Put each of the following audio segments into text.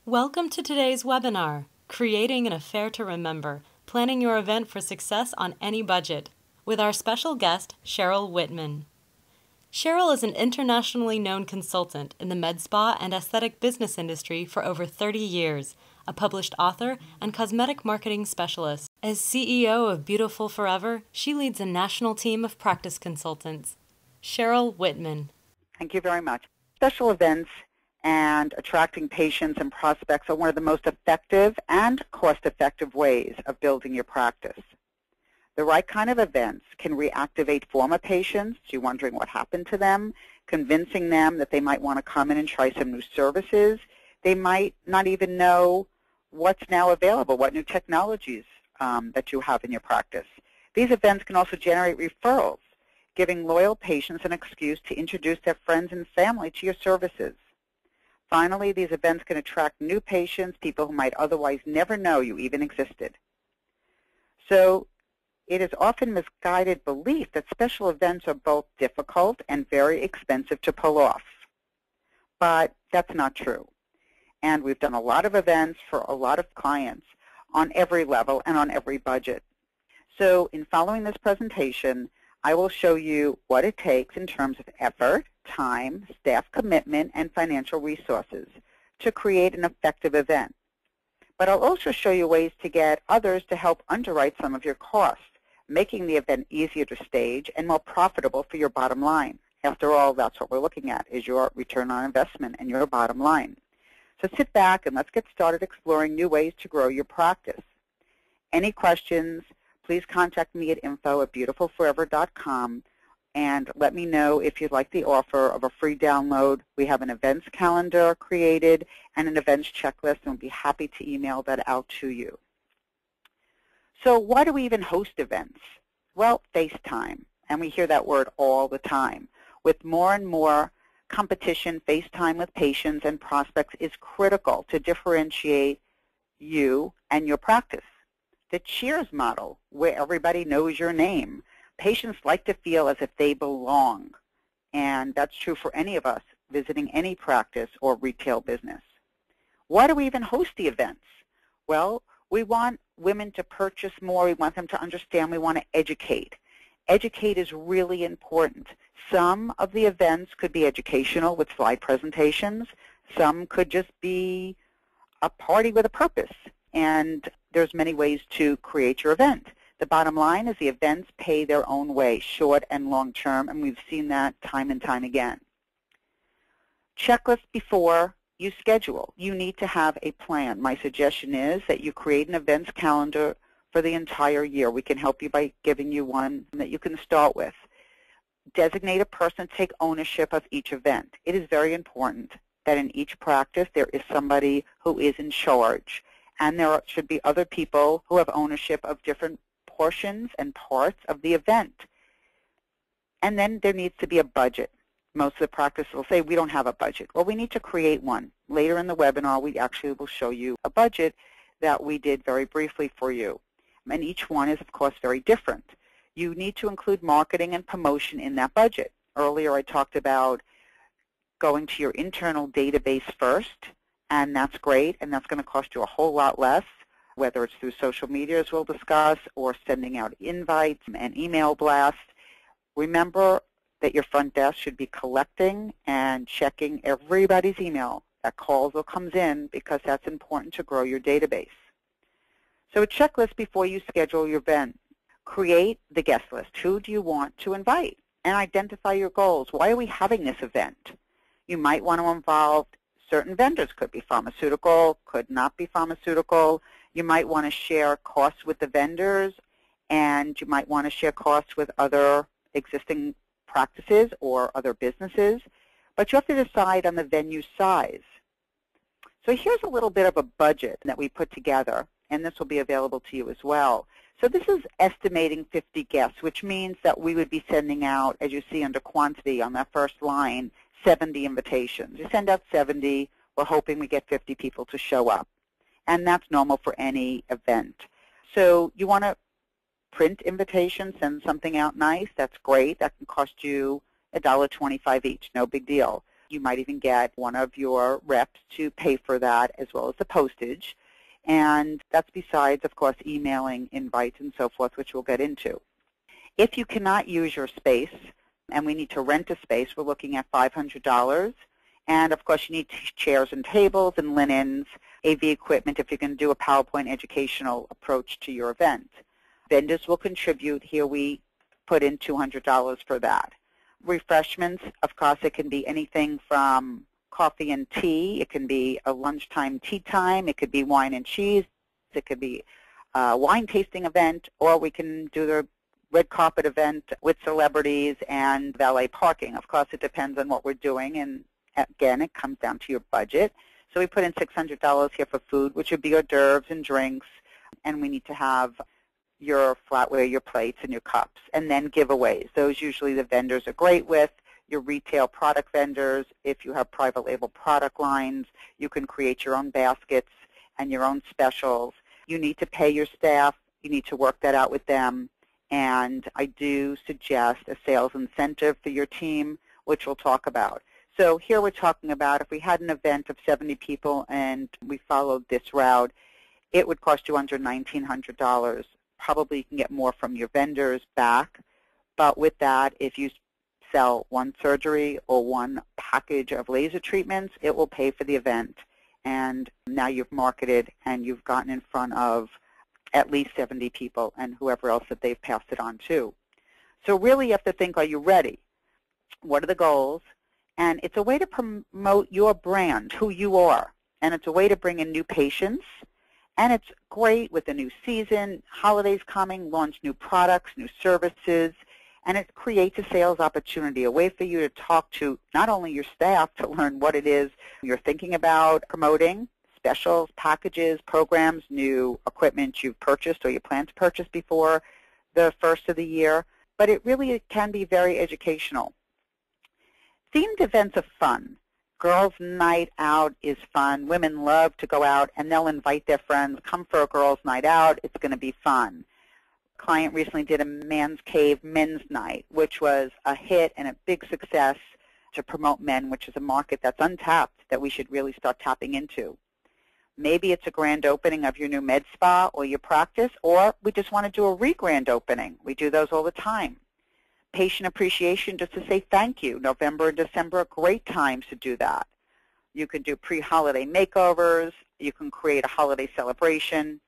Welcome to today's webinar, Creating an Affair to Remember, Planning Your Event for Success on Any Budget, with our special guest, Cheryl Whitman. Cheryl is an internationally known consultant in the med spa and aesthetic business industry for over 30 years, a published author and cosmetic marketing specialist. As CEO of Beautiful Forever, she leads a national team of practice consultants. Cheryl Whitman. Thank you very much. Special events and attracting patients and prospects are one of the most effective and cost-effective ways of building your practice. The right kind of events can reactivate former patients. You're wondering what happened to them, convincing them that they might want to come in and try some new services. They might not even know what's now available, what new technologies that you have in your practice. These events can also generate referrals, giving loyal patients an excuse to introduce their friends and family to your services. Finally, these events can attract new patients, people who might otherwise never know you even existed. So it is often misguided belief that special events are both difficult and very expensive to pull off. But that's not true. And we've done a lot of events for a lot of clients on every level and on every budget. So in following this presentation, I will show you what it takes in terms of effort, time, staff commitment, and financial resources to create an effective event. But I'll also show you ways to get others to help underwrite some of your costs, making the event easier to stage and more profitable for your bottom line. After all, that's what we're looking at, is your return on investment and your bottom line. So sit back and let's get started exploring new ways to grow your practice. Any questions, please contact me at info@beautifulforever.com and let me know if you'd like the offer of a free download. We have an events calendar created and an events checklist, and we'll be happy to email that out to you. So why do we even host events? Well, FaceTime, and we hear that word all the time. With more and more competition, FaceTime with patients and prospects is critical to differentiate you and your practice. The Cheers model, where everybody knows your name. Patients like to feel as if they belong, and that's true for any of us visiting any practice or retail business. Why do we even host the events? Well, we want women to purchase more. We want them to understand. We want to educate. Educate is really important. Some of the events could be educational with slide presentations. Some could just be a party with a purpose. And there's many ways to create your event. The bottom line is the events pay their own way, short and long term, and we've seen that time and time again. Checklist before you schedule. You need to have a plan. My suggestion is that you create an events calendar for the entire year. We can help you by giving you one that you can start with. Designate a person to take ownership of each event. It is very important that in each practice there is somebody who is in charge, and there should be other people who have ownership of different portions and parts of the event. And then there needs to be a budget. Most of the practices will say, we don't have a budget. Well, we need to create one. Later in the webinar, we actually will show you a budget that we did very briefly for you. And each one is, of course, very different. You need to include marketing and promotion in that budget. Earlier, I talked about going to your internal database first, and that's great, and that's going to cost you a whole lot less, whether it's through social media, as we'll discuss, or sending out invites and email blasts. Remember that your front desk should be collecting and checking everybody's email that calls or comes in, because that's important to grow your database. So a checklist before you schedule your event. Create the guest list. Who do you want to invite? And identify your goals. Why are we having this event? You might want to involve certain vendors. Could be pharmaceutical, could not be pharmaceutical. You might want to share costs with the vendors, and you might want to share costs with other existing practices or other businesses. But you have to decide on the venue size. So here's a little bit of a budget that we put together, and this will be available to you as well. So this is estimating 50 guests, which means that we would be sending out, as you see under quantity on that first line, 70 invitations. You send out 70, we're hoping we get 50 people to show up. And that's normal for any event. So you want to print invitations, send something out nice, that's great. That can cost you $1.25 each, no big deal. You might even get one of your reps to pay for that as well as the postage. And that's besides, of course, emailing invites and so forth, which we'll get into. If you cannot use your space and we need to rent a space, we're looking at $500. And, of course, you need chairs and tables and linens, AV equipment if you're going to do a PowerPoint educational approach to your event. Vendors will contribute. Here we put in $200 for that. Refreshments, of course, it can be anything from coffee and tea. It can be a lunchtime tea time. It could be wine and cheese. It could be a wine tasting event, or we can do the red carpet event with celebrities and valet parking. Of course, it depends on what we're doing, and again, it comes down to your budget. So we put in $600 here for food, which would be hors d'oeuvres and drinks, and we need to have your flatware, your plates, and your cups, and then giveaways. Those usually the vendors are great with. Your retail product vendors, if you have private label product lines, you can create your own baskets and your own specials. You need to pay your staff. You need to work that out with them. And I do suggest a sales incentive for your team, which we'll talk about. So here we're talking about if we had an event of 70 people and we followed this route, it would cost you under $1,900. Probably you can get more from your vendors back. But with that, if you sell one surgery or one package of laser treatments, it will pay for the event. And now you've marketed and you've gotten in front of at least 70 people and whoever else that they've passed it on to. So really you have to think, are you ready? What are the goals? And it's a way to promote your brand, who you are. And it's a way to bring in new patients. And it's great with the new season, holidays coming, launch new products, new services. And it creates a sales opportunity, a way for you to talk to not only your staff to learn what it is you're thinking about promoting, specials, packages, programs, new equipment you've purchased or you plan to purchase before the first of the year, but it really can be very educational. Themed events are fun. Girls' night out is fun. Women love to go out, and they'll invite their friends. Come for a girls' night out. It's going to be fun. A client recently did a Man's Cave Men's Night, which was a hit and a big success to promote men, which is a market that's untapped that we should really start tapping into. Maybe it's a grand opening of your new med spa or your practice, or we just want to do a re-grand opening. We do those all the time. Patient appreciation, just to say thank you. November and December are great times to do that. You can do pre-holiday makeovers. You can create a holiday celebration.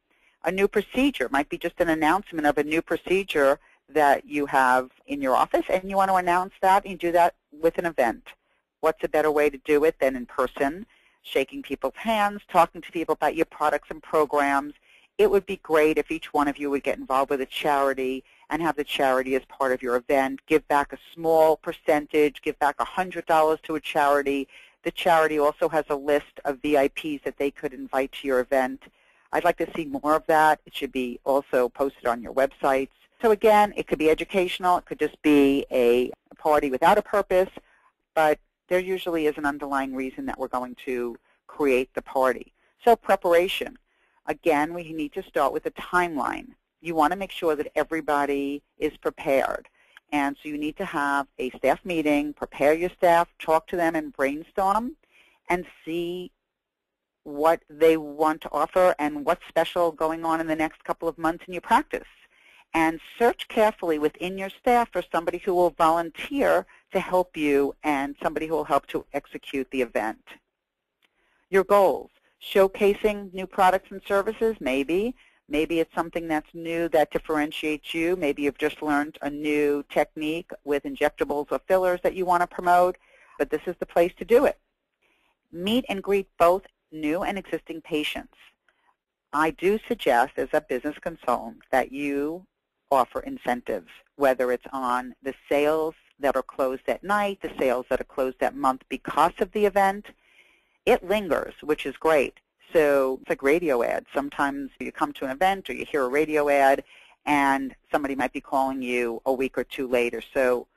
A new procedure might be just an announcement of a new procedure that you have in your office, and you want to announce that, and you do that with an event. What's a better way to do it than in person? Shaking people's hands, talking to people about your products and programs. It would be great if each one of you would get involved with a charity and have the charity as part of your event. Give back a small percentage. Give back $100 to a charity. The charity also has a list of VIPs that they could invite to your event. I'd like to see more of that. It should be also posted on your websites. So again, it could be educational. It could just be a party without a purpose, but there usually is an underlying reason that we're going to create the party. So preparation. Again, we need to start with a timeline. You want to make sure that everybody is prepared. And so you need to have a staff meeting, prepare your staff, talk to them and brainstorm and see what they want to offer and what's special going on in the next couple of months in your practice. And search carefully within your staff for somebody who will volunteer to help you and somebody who will help to execute the event. Your goals. Showcasing new products and services, maybe. Maybe it's something that's new that differentiates you. Maybe you've just learned a new technique with injectables or fillers that you want to promote, but this is the place to do it. Meet and greet both new and existing patients. I do suggest as a business consultant that you offer incentives, whether it's on the sales that are closed at night, the sales that are closed that month because of the event. It lingers, which is great. So it's like radio ads. Sometimes you come to an event or you hear a radio ad and somebody might be calling you a week or two later. So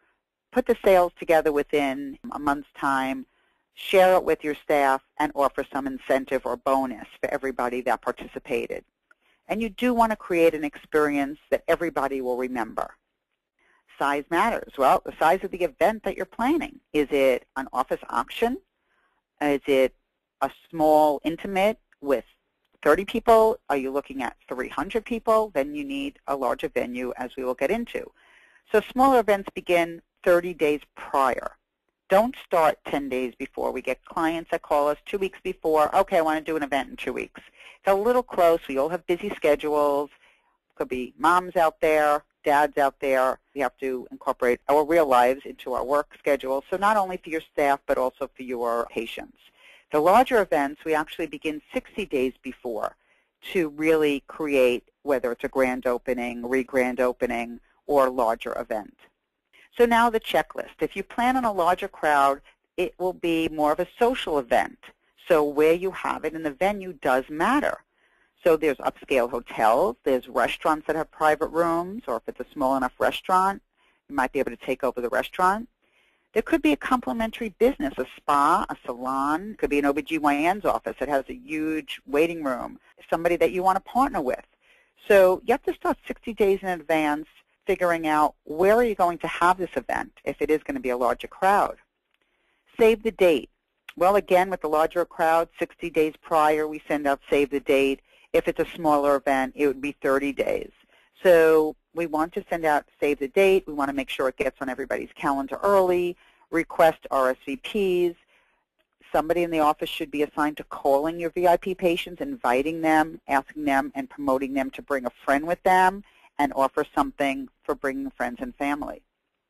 put the sales together within a month's time, share it with your staff, and offer some incentive or bonus for everybody that participated. And you do want to create an experience that everybody will remember. Size matters. Well, the size of the event that you're planning. Is it an office auction? Is it a small, intimate with 30 people? Are you looking at 300 people? Then you need a larger venue, as we will get into. So smaller events begin 30 days prior. Don't start 10 days before. We get clients that call us 2 weeks before. Okay, I want to do an event in 2 weeks. It's a little close. We all have busy schedules. Could be moms out there, dads out there. We have to incorporate our real lives into our work schedule. So not only for your staff, but also for your patients. The larger events, we actually begin 60 days before to really create, whether it's a grand opening, re-grand opening, or larger event. So now the checklist. If you plan on a larger crowd, it will be more of a social event. So where you have it in the venue does matter. So there's upscale hotels, there's restaurants that have private rooms, or if it's a small enough restaurant, you might be able to take over the restaurant. There could be a complementary business, a spa, a salon. It could be an OBGYN's office that has a huge waiting room, somebody that you want to partner with. So you have to start 60 days in advance figuring out where are you going to have this event if it is going to be a larger crowd. Save the date. Well, again, with the larger crowd, 60 days prior, we send out save the date. If it's a smaller event, it would be 30 days. So we want to send out save the date. We want to make sure it gets on everybody's calendar early, request RSVPs. Somebody in the office should be assigned to calling your VIP patients, inviting them, asking them, and promoting them to bring a friend with them and offer something for bringing friends and family.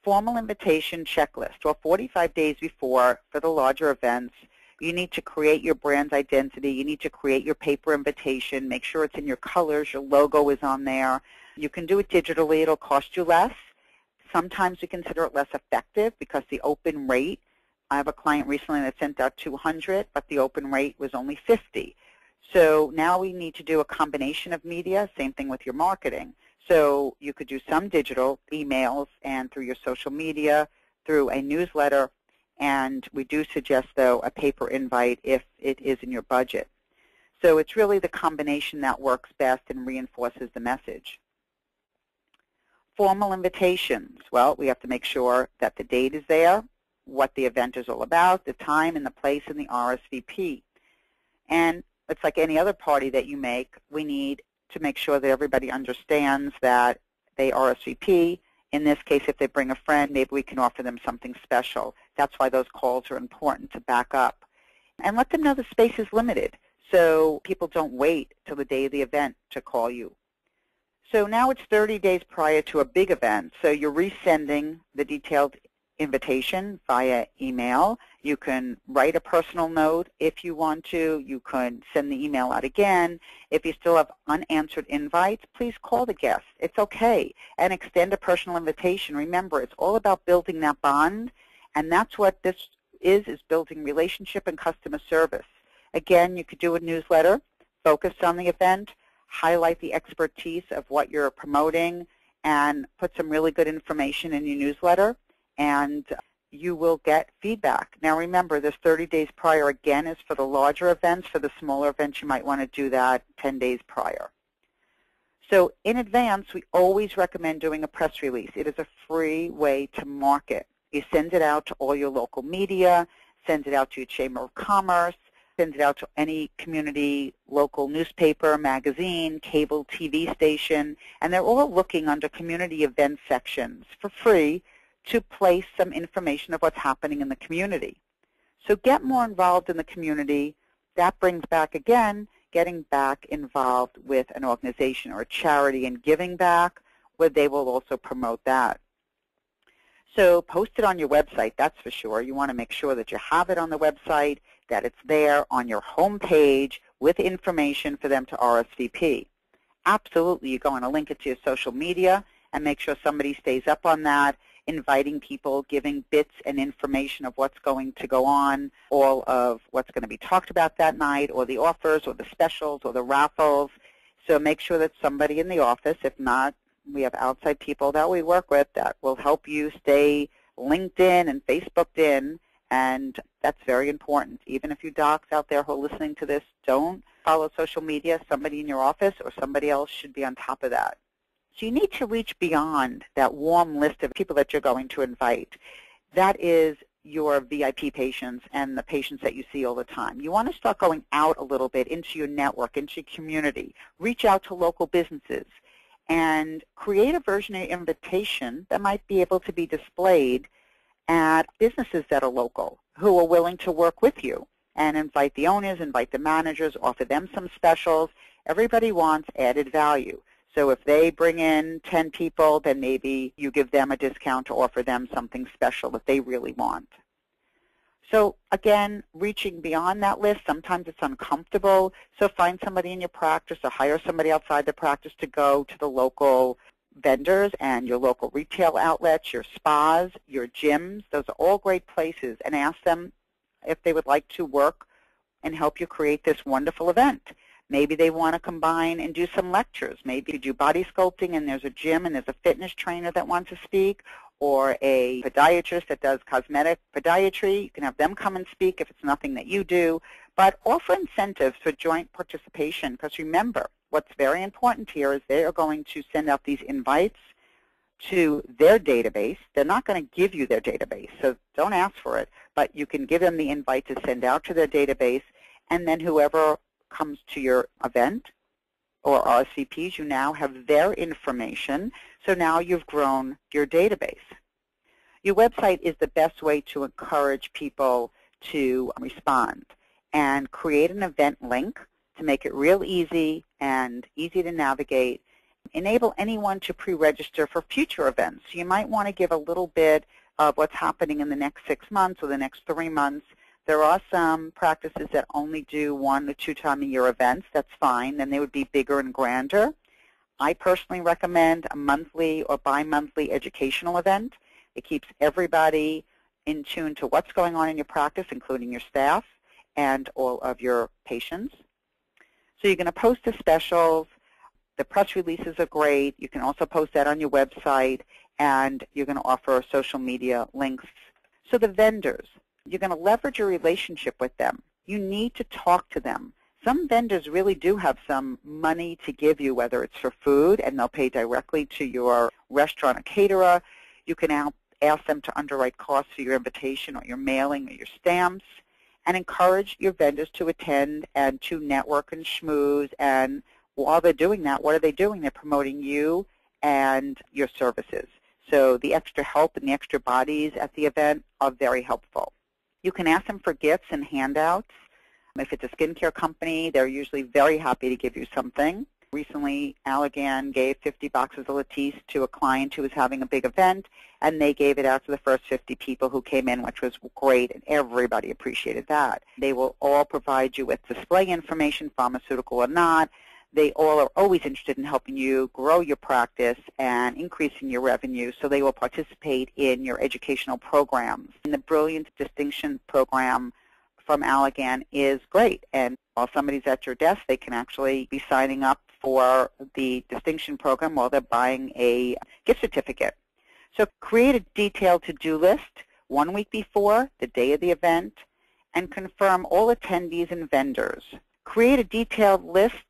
Formal invitation checklist. Well, 45 days before, for the larger events, you need to create your brand's identity. You need to create your paper invitation. Make sure it's in your colors. Your logo is on there. You can do it digitally. It'll cost you less. Sometimes we consider it less effective because the open rate, I have a client recently that sent out 200, but the open rate was only 50. So now we need to do a combination of media, same thing with your marketing. So you could do some digital, emails, and through your social media, through a newsletter, and we do suggest, though, a paper invite if it is in your budget. So it's really the combination that works best and reinforces the message. Formal invitations. Well, we have to make sure that the date is there, what the event is all about, the time and the place, and the RSVP. And it's like any other party that you make, we need to make sure that everybody understands that they RSVP. In this case, if they bring a friend, maybe we can offer them something special. That's why those calls are important to back up. And let them know the space is limited so people don't wait till the day of the event to call you. So now it's 30 days prior to a big event, so you're resending the detailed invitation via email. You can write a personal note if you want to. You can send the email out again. If you still have unanswered invites, please call the guest. It's okay. And extend a personal invitation. Remember, it's all about building that bond, and that's what this is building relationship and customer service. Again, you could do a newsletter focused on the event, highlight the expertise of what you're promoting, and put some really good information in your newsletter, and you will get feedback. Now remember, this 30 days prior, again, is for the larger events. For the smaller events, you might want to do that 10 days prior. So in advance, we always recommend doing a press release. It is a free way to market. You send it out to all your local media, send it out to your Chamber of Commerce, send it out to any community, local newspaper, magazine, cable TV station, and they're all looking under community event sections for free to place some information of what's happening in the community. So get more involved in the community. That brings back, again, getting back involved with an organization or a charity and giving back, where they will also promote that. So post it on your website, that's for sure. You want to make sure that you have it on the website, that it's there on your home page with information for them to RSVP. Absolutely, you're going to link it to your social media and make sure somebody stays up on that, inviting people, giving bits and information of what's going to go on, all of what's going to be talked about that night, or the offers, or the specials, or the raffles. So make sure that somebody in the office, if not, we have outside people that we work with that will help you stay LinkedIn and Facebooked in, and that's very important. Even if you docs out there who are listening to this don't follow social media, somebody in your office or somebody else should be on top of that. So you need to reach beyond that warm list of people that you're going to invite. That is your VIP patients and the patients that you see all the time. You want to start going out a little bit into your network, into your community. Reach out to local businesses and create a version of your invitation that might be able to be displayed at businesses that are local who are willing to work with you, and invite the owners, invite the managers, offer them some specials. Everybody wants added value. So if they bring in 10 people, then maybe you give them a discount to offer them something special that they really want. So again, reaching beyond that list, sometimes it's uncomfortable, so find somebody in your practice or hire somebody outside the practice to go to the local vendors and your local retail outlets, your spas, your gyms. Those are all great places, and ask them if they would like to work and help you create this wonderful event. Maybe they want to combine and do some lectures. Maybe you do body sculpting and there's a gym and there's a fitness trainer that wants to speak, or a podiatrist that does cosmetic podiatry. You can have them come and speak if it's nothing that you do. But offer incentives for joint participation, because remember, what's very important here is they are going to send out these invites to their database. They're not going to give you their database, so don't ask for it, but you can give them the invite to send out to their database, and then whoever comes to your event or RSVPs, you now have their information, so now you've grown your database. Your website is the best way to encourage people to respond, and create an event link to make it real easy and easy to navigate. Enable anyone to pre-register for future events. You might want to give a little bit of what's happening in the next 6 months or the next 3 months. There are some practices that only do 1 or 2 time a year events. That's fine. Then they would be bigger and grander. I personally recommend a monthly or bi-monthly educational event. It keeps everybody in tune to what's going on in your practice, including your staff and all of your patients. So you're going to post the specials. The press releases are great. You can also post that on your website, and you're going to offer social media links. So the vendors, you're going to leverage your relationship with them. You need to talk to them. Some vendors really do have some money to give you, whether it's for food, and they'll pay directly to your restaurant or caterer. You can ask them to underwrite costs for your invitation or your mailing or your stamps, and encourage your vendors to attend and to network and schmooze. And while they're doing that, what are they doing? They're promoting you and your services. So the extra help and the extra bodies at the event are very helpful. You can ask them for gifts and handouts. If it's a skincare company, they're usually very happy to give you something. Recently, Allergan gave 50 boxes of Latisse to a client who was having a big event, and they gave it out to the first 50 people who came in, which was great, and everybody appreciated that. They will all provide you with display information, pharmaceutical or not. They all are always interested in helping you grow your practice and increasing your revenue, so they will participate in your educational programs. And the Brilliant Distinction Program from Allergan is great, and while somebody's at your desk, they can actually be signing up for the Distinction Program while they're buying a gift certificate. So create a detailed to-do list 1 week before the day of the event, and confirm all attendees and vendors. Create a detailed list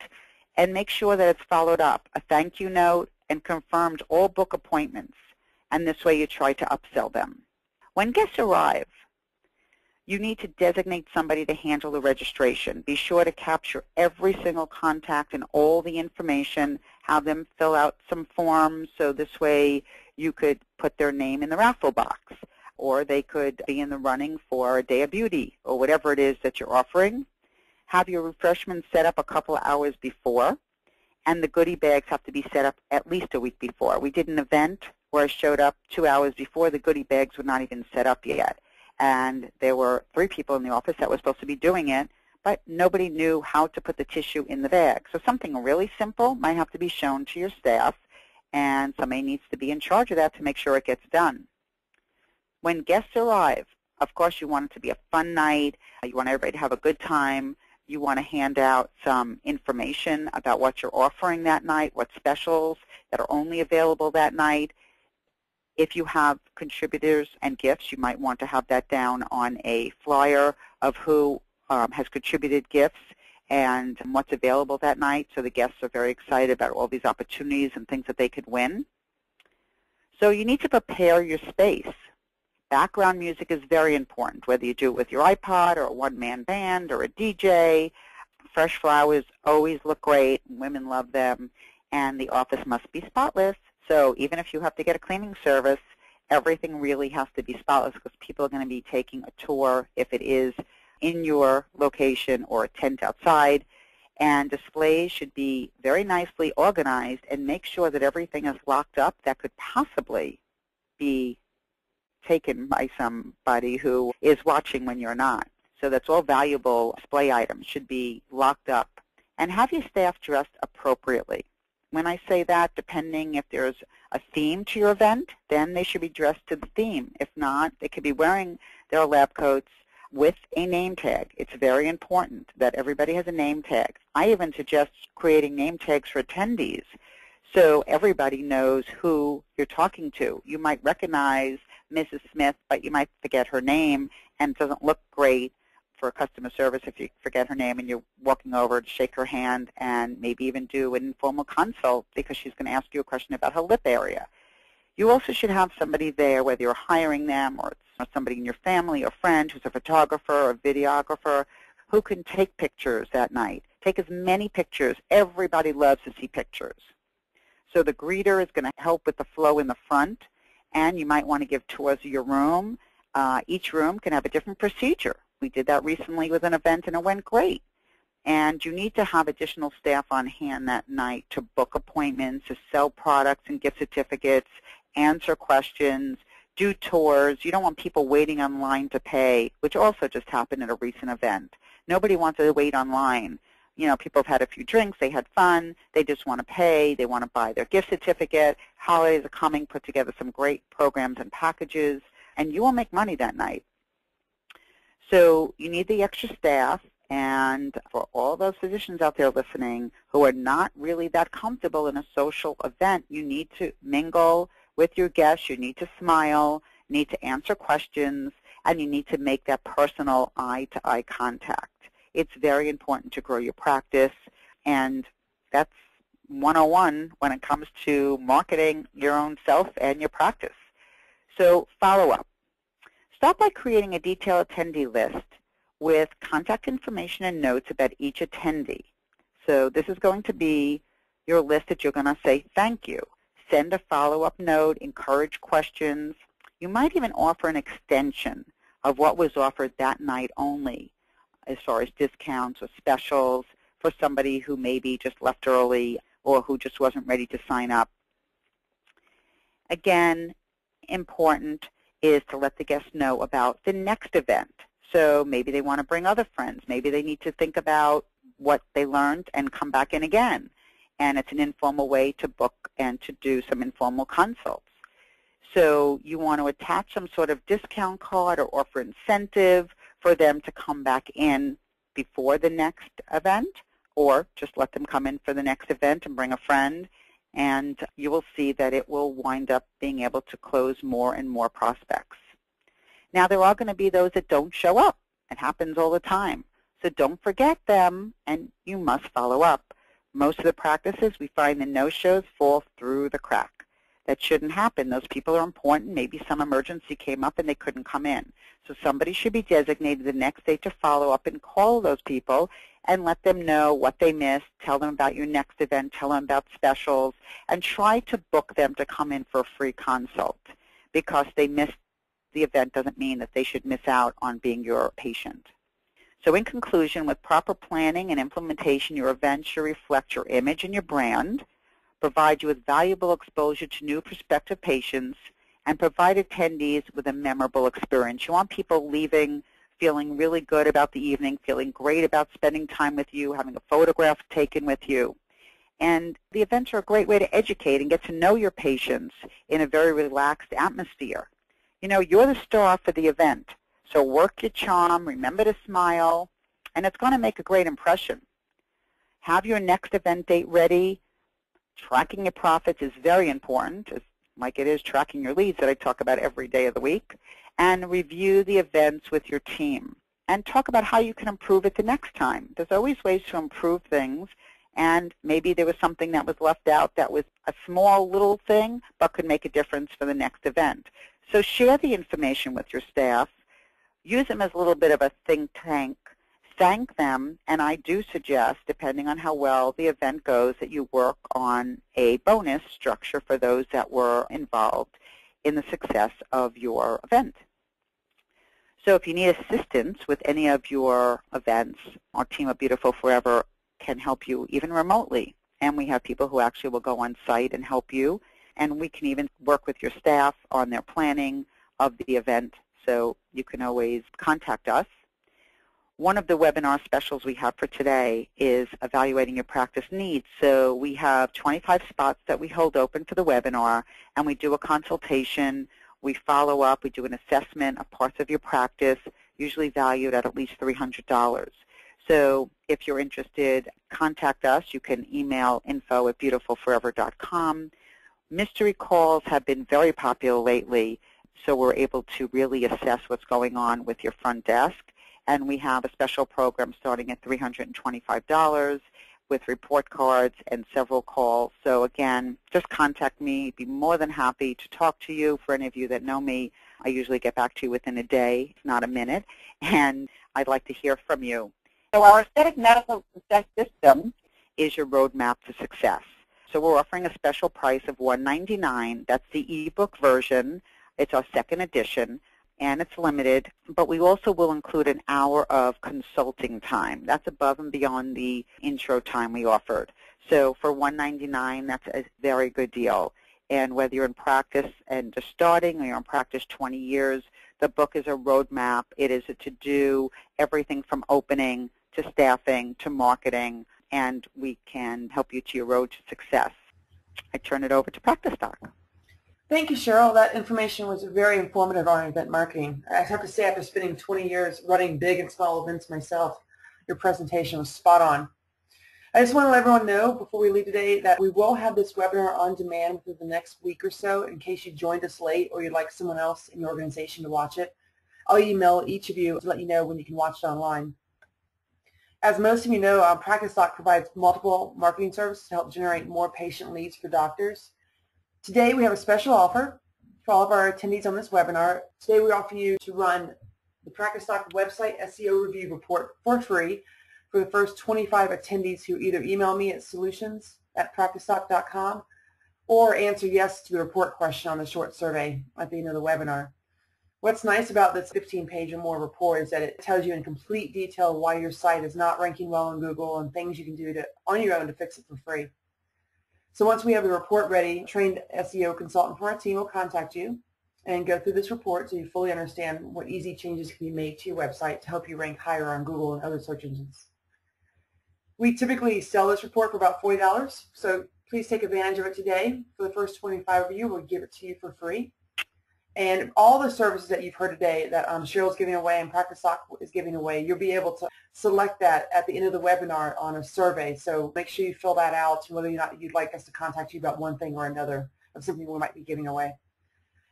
and make sure that it's followed up, a thank you note, and confirmed all book appointments. And this way you try to upsell them. When guests arrive, you need to designate somebody to handle the registration. Be sure to capture every single contact and all the information, have them fill out some forms, so this way you could put their name in the raffle box, or they could be in the running for a day of beauty, or whatever it is that you're offering. Have your refreshments set up a couple of hours before, and the goodie bags have to be set up at least a week before. We did an event where I showed up 2 hours before. The goodie bags were not even set up yet, and there were 3 people in the office that were supposed to be doing it, but nobody knew how to put the tissue in the bag. So something really simple might have to be shown to your staff, and somebody needs to be in charge of that to make sure it gets done. When guests arrive, of course you want it to be a fun night. You want everybody to have a good time. You want to hand out some information about what you're offering that night, what specials that are only available that night. If you have contributors and gifts, you might want to have that down on a flyer of who has contributed gifts and what's available that night, so the guests are very excited about all these opportunities and things that they could win. So you need to prepare your space. Background music is very important, whether you do it with your iPod or a one-man band or a DJ. Fresh flowers always look great. Women love them. And the office must be spotless. So even if you have to get a cleaning service, everything really has to be spotless because people are going to be taking a tour if it is in your location or a tent outside. And displays should be very nicely organized and make sure that everything is locked up that could possibly be taken by somebody who is watching when you're not. So that's all valuable display items should be locked up. And have your staff dressed appropriately. When I say that, depending if there's a theme to your event, then they should be dressed to the theme. If not, they could be wearing their lab coats with a name tag. It's very important that everybody has a name tag. I even suggest creating name tags for attendees so everybody knows who you're talking to. You might recognize Mrs. Smith, but you might forget her name, and it doesn't look great for customer service if you forget her name and you're walking over to shake her hand and maybe even do an informal consult because she's going to ask you a question about her lip area. You also should have somebody there, whether you're hiring them or it's somebody in your family or friend who's a photographer or a videographer, who can take pictures that night. Take as many pictures. Everybody loves to see pictures. So the greeter is going to help with the flow in the front, and you might want to give tours of your room. Each room can have a different procedure. We did that recently with an event, and it went great. And you need to have additional staff on hand that night to book appointments, to sell products and gift certificates, answer questions, do tours. You don't want people waiting online to pay, which also just happened at a recent event. Nobody wants to wait online. You know, people have had a few drinks, they had fun, they just want to pay, they want to buy their gift certificate. Holidays are coming, put together some great programs and packages, and you will make money that night. So you need the extra staff, and for all those physicians out there listening who are not really that comfortable in a social event, you need to mingle with your guests, you need to smile, you need to answer questions, and you need to make that personal eye-to-eye contact. It's very important to grow your practice, and that's 101 when it comes to marketing your own self and your practice. So follow up. Start by creating a detailed attendee list with contact information and notes about each attendee. So this is going to be your list that you're going to say thank you. Send a follow-up note, encourage questions. You might even offer an extension of what was offered that night only, as far as discounts or specials for somebody who maybe just left early or who just wasn't ready to sign up. Again, important is to let the guests know about the next event. So maybe they want to bring other friends. Maybe they need to think about what they learned and come back in again. And it's an informal way to book and to do some informal consults. So you want to attach some sort of discount card or offer incentive for them to come back in before the next event, or just let them come in for the next event and bring a friend, and you will see that it will wind up being able to close more and more prospects. Now, there are going to be those that don't show up. It happens all the time. So don't forget them, and you must follow up. Most of the practices, we find the no-shows fall through the crack. That shouldn't happen. Those people are important. Maybe some emergency came up and they couldn't come in. So somebody should be designated the next day to follow up and call those people and let them know what they missed, tell them about your next event, tell them about specials, and try to book them to come in for a free consult. Because they missed the event doesn't mean that they should miss out on being your patient. So in conclusion, with proper planning and implementation, your event should reflect your image and your brand, provide you with valuable exposure to new prospective patients, and provide attendees with a memorable experience. You want people leaving feeling really good about the evening, feeling great about spending time with you, having a photograph taken with you. And the events are a great way to educate and get to know your patients in a very relaxed atmosphere. You know, you're the star for the event, so work your charm, remember to smile, and it's going to make a great impression. Have your next event date ready. Tracking your profits is very important, like it is tracking your leads that I talk about every day of the week. And review the events with your team. And talk about how you can improve it the next time. There's always ways to improve things, and maybe there was something that was left out that was a small little thing but could make a difference for the next event. So share the information with your staff. Use them as a little bit of a think tank. Thank them, and I do suggest, depending on how well the event goes, that you work on a bonus structure for those that were involved in the success of your event. So if you need assistance with any of your events, our team of Beautiful Forever can help you even remotely. And we have people who actually will go on site and help you. And we can even work with your staff on their planning of the event. So you can always contact us. One of the webinar specials we have for today is evaluating your practice needs. So we have 25 spots that we hold open for the webinar, and we do a consultation. We follow up. We do an assessment of parts of your practice, usually valued at least $300. So if you're interested, contact us. You can email info@beautifulforever.com. Mystery calls have been very popular lately, so we're able to really assess what's going on with your front desk. And we have a special program starting at $325 with report cards and several calls. So again, just contact me. I'd be more than happy to talk to you. For any of you that know me, I usually get back to you within a day, if not a minute, and I'd like to hear from you. So our aesthetic medical success system is your roadmap to success. So we're offering a special price of $199. That's the ebook version. It's our second edition, and it's limited, but we also will include an hour of consulting time. That's above and beyond the intro time we offered. So for $199, that's a very good deal. And whether you're in practice and just starting or you're in practice 20 years, the book is a roadmap. It is a to-do, everything from opening to staffing to marketing, and we can help you to your road to success. I turn it over to PracticeDock. Thank you, Cheryl. That information was very informative on event marketing. I have to say, after spending 20 years running big and small events myself, your presentation was spot on. I just want to let everyone know before we leave today that we will have this webinar on demand within the next week or so in case you joined us late or you'd like someone else in your organization to watch it. I'll email each of you to let you know when you can watch it online. As most of you know, PracticeDock provides multiple marketing services to help generate more patient leads for doctors. Today we have a special offer for all of our attendees on this webinar. Today we offer you to run the PracticeDock website SEO review report for free for the first 25 attendees who either email me at solutions@practicedock.com or answer yes to the report question on the short survey at the end of the webinar. What's nice about this 15-page or more report is that it tells you in complete detail why your site is not ranking well on Google and things you can do on your own to fix it for free. So once we have the report ready, a trained SEO consultant from our team will contact you and go through this report so you fully understand what easy changes can be made to your website to help you rank higher on Google and other search engines. We typically sell this report for about $40, so please take advantage of it today. For the first 25 of you, we'll give it to you for free. And all the services that you've heard today that Cheryl's giving away and PracticeDock is giving away, you'll be able to select that at the end of the webinar on a survey. So make sure you fill that out, whether or not you'd like us to contact you about one thing or another of something we might be giving away.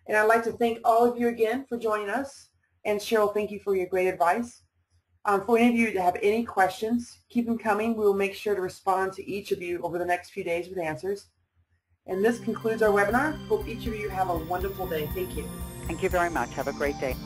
And I'd like to thank all of you again for joining us. And Cheryl, thank you for your great advice. For any of you that have any questions, keep them coming. We will make sure to respond to each of you over the next few days with answers. And this concludes our webinar. Hope each of you have a wonderful day. Thank you. Thank you very much. Have a great day.